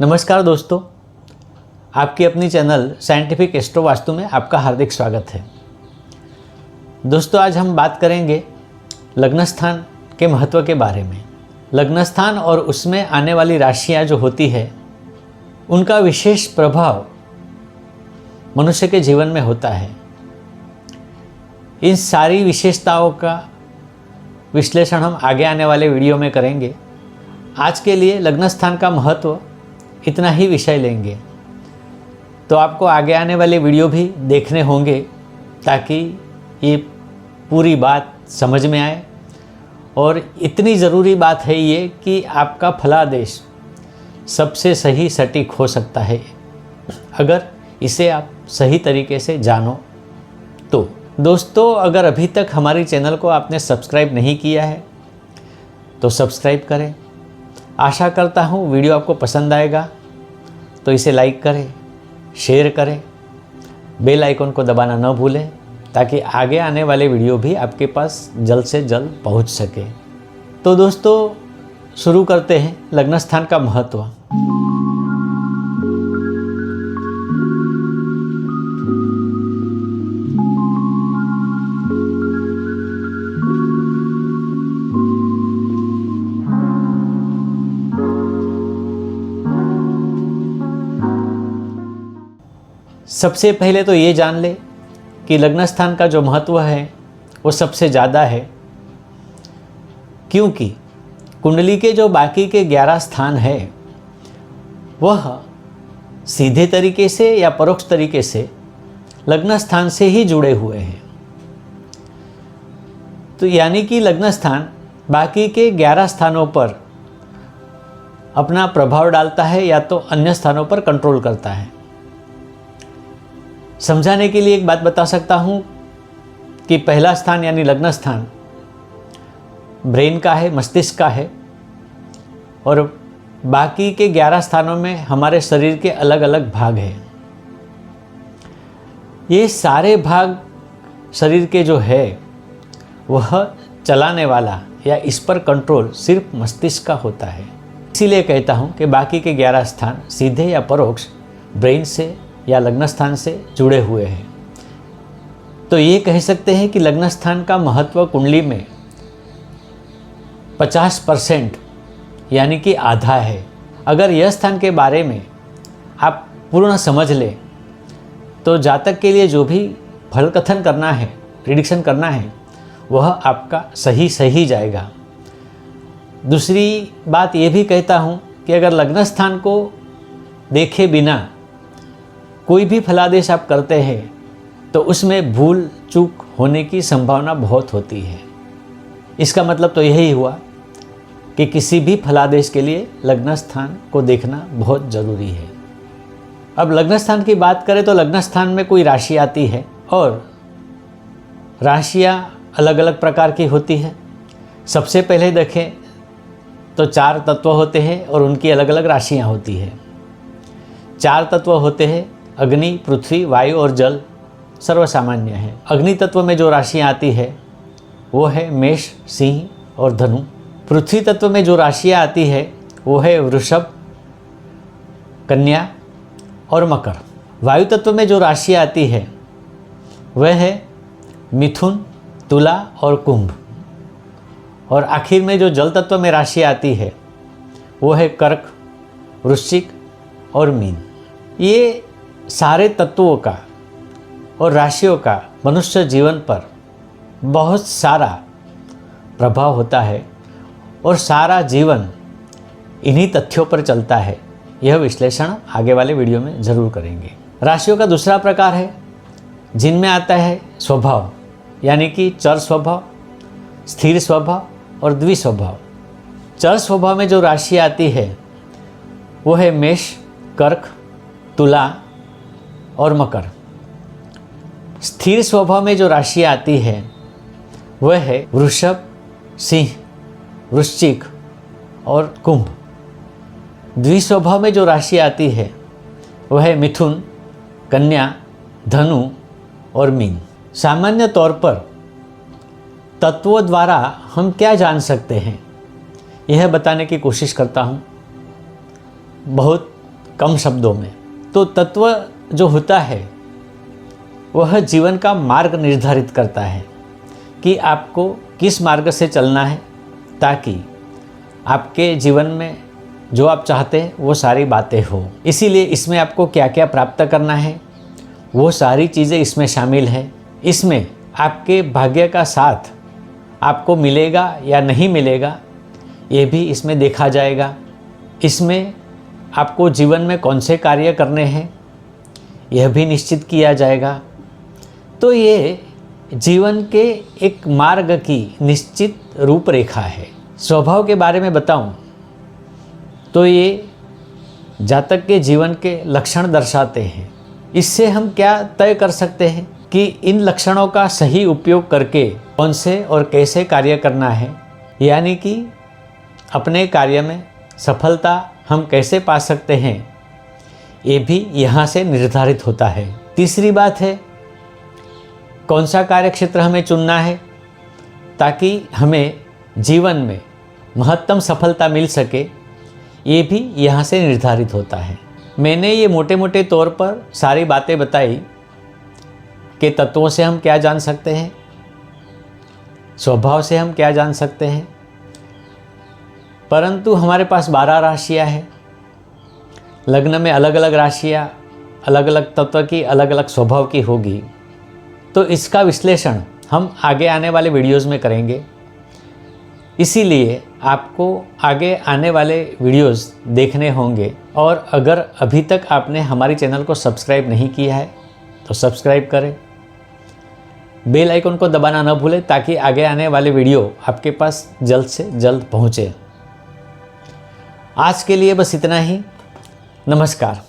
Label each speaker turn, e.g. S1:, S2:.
S1: नमस्कार दोस्तों, आपकी अपनी चैनल साइंटिफिक एस्ट्रो वास्तु में आपका हार्दिक स्वागत है। दोस्तों, आज हम बात करेंगे लग्न स्थान के महत्व के बारे में। लग्न स्थान और उसमें आने वाली राशियां जो होती है उनका विशेष प्रभाव मनुष्य के जीवन में होता है। इन सारी विशेषताओं का विश्लेषण हम आगे आने वाले वीडियो में करेंगे। आज के लिए लग्न स्थान का महत्व इतना ही विषय लेंगे, तो आपको आगे आने वाले वीडियो भी देखने होंगे ताकि ये पूरी बात समझ में आए। और इतनी ज़रूरी बात है ये कि आपका फलादेश सबसे सही सटीक हो सकता है अगर इसे आप सही तरीके से जानो तो। दोस्तों, अगर अभी तक हमारी चैनल को आपने सब्सक्राइब नहीं किया है तो सब्सक्राइब करें। आशा करता हूँ वीडियो आपको पसंद आएगा, तो इसे लाइक करें, शेयर करें, बेल आइकन को दबाना न भूलें ताकि आगे आने वाले वीडियो भी आपके पास जल्द से जल्द पहुंच सके। तो दोस्तों, शुरू करते हैं लग्न स्थान का महत्व। सबसे पहले तो ये जान ले कि लग्न स्थान का जो महत्व है वो सबसे ज़्यादा है, क्योंकि कुंडली के जो बाकी के 11 स्थान है वह सीधे तरीके से या परोक्ष तरीके से लग्न स्थान से ही जुड़े हुए हैं। तो यानी कि लग्न स्थान बाकी के 11 स्थानों पर अपना प्रभाव डालता है या तो अन्य स्थानों पर कंट्रोल करता है। समझाने के लिए एक बात बता सकता हूँ कि पहला स्थान यानी लग्न स्थान ब्रेन का है, मस्तिष्क का है, और बाकी के 11 स्थानों में हमारे शरीर के अलग अलग भाग हैं। ये सारे भाग शरीर के जो है वह चलाने वाला या इस पर कंट्रोल सिर्फ मस्तिष्क का होता है। इसीलिए कहता हूँ कि बाकी के 11 स्थान सीधे या परोक्ष ब्रेन से या लग्न स्थान से जुड़े हुए हैं। तो ये कह सकते हैं कि लग्न स्थान का महत्व कुंडली में 50% यानी कि आधा है। अगर यह स्थान के बारे में आप पूर्ण समझ लें तो जातक के लिए जो भी फल कथन करना है, प्रिडिक्शन करना है, वह आपका सही जाएगा। दूसरी बात ये भी कहता हूँ कि अगर लग्न स्थान को देखे बिना कोई भी फलादेश आप करते हैं तो उसमें भूल चूक होने की संभावना बहुत होती है। इसका मतलब तो यही हुआ कि किसी भी फलादेश के लिए लग्न स्थान को देखना बहुत ज़रूरी है। अब लग्न स्थान की बात करें तो लग्न स्थान में कोई राशि आती है और राशियाँ अलग अलग प्रकार की होती है। सबसे पहले देखें तो 4 तत्व होते हैं और उनकी अलग अलग राशियाँ होती हैं। 4 तत्व होते हैं अग्नि, पृथ्वी, वायु और जल, सर्वसामान्य है। अग्नि तत्व में जो राशियाँ आती है वो है मेष, सिंह और धनु। पृथ्वी तत्व में जो राशियाँ आती है वो है वृषभ, कन्या और मकर। वायु तत्व में जो राशियाँ आती है वह है मिथुन, तुला और कुंभ। और आखिर में जो जल तत्व में राशियाँ आती है वो है कर्क, वृश्चिक और मीन। ये सारे तत्वों का और राशियों का मनुष्य जीवन पर बहुत सारा प्रभाव होता है और सारा जीवन इन्हीं तथ्यों पर चलता है। यह विश्लेषण आगे वाले वीडियो में ज़रूर करेंगे। राशियों का दूसरा प्रकार है जिनमें आता है स्वभाव, यानी कि चर स्वभाव, स्थिर स्वभाव और द्विस्वभाव। चर स्वभाव में जो राशि आती है वो है मेष, कर्क, तुला और मकर। स्थिर स्वभाव में जो राशि आती है वह है वृषभ, सिंह, वृश्चिक और कुंभ। द्विस्वभाव में जो राशि आती है वह है मिथुन, कन्या, धनु और मीन। सामान्य तौर पर तत्वों द्वारा हम क्या जान सकते हैं यह बताने की कोशिश करता हूँ। बहुत कम शब्दों में, तो तत्व जो होता है वह जीवन का मार्ग निर्धारित करता है कि आपको किस मार्ग से चलना है, ताकि आपके जीवन में जो आप चाहते हैं वो सारी बातें हो। इसीलिए इसमें आपको क्या क्या प्राप्त करना है वो सारी चीज़ें इसमें शामिल है। इसमें आपके भाग्य का साथ आपको मिलेगा या नहीं मिलेगा ये भी इसमें देखा जाएगा। इसमें आपको जीवन में कौन से कार्य करने हैं यह भी निश्चित किया जाएगा। तो ये जीवन के एक मार्ग की निश्चित रूपरेखा है। स्वभाव के बारे में बताऊं तो ये जातक के जीवन के लक्षण दर्शाते हैं। इससे हम क्या तय कर सकते हैं कि इन लक्षणों का सही उपयोग करके कौन से और कैसे कार्य करना है, यानी कि अपने कार्य में सफलता हम कैसे पा सकते हैं, ये भी यहाँ से निर्धारित होता है। तीसरी बात है कौन सा कार्य क्षेत्र हमें चुनना है ताकि हमें जीवन में महत्तम सफलता मिल सके, ये भी यहाँ से निर्धारित होता है। मैंने ये मोटे मोटे तौर पर सारी बातें बताई कि तत्वों से हम क्या जान सकते हैं, स्वभाव से हम क्या जान सकते हैं, परंतु हमारे पास 12 राशियाँ हैं। लग्न में अलग अलग राशियाँ अलग अलग तत्व की अलग अलग स्वभाव की होगी, तो इसका विश्लेषण हम आगे आने वाले वीडियोज़ में करेंगे। इसीलिए आपको आगे आने वाले वीडियोज़ देखने होंगे, और अगर अभी तक आपने हमारी चैनल को सब्सक्राइब नहीं किया है तो सब्सक्राइब करें, बेल आइकन को दबाना न भूलें ताकि आगे आने वाले वीडियो आपके पास जल्द से जल्द पहुँचे। आज के लिए बस इतना ही। नमस्कार।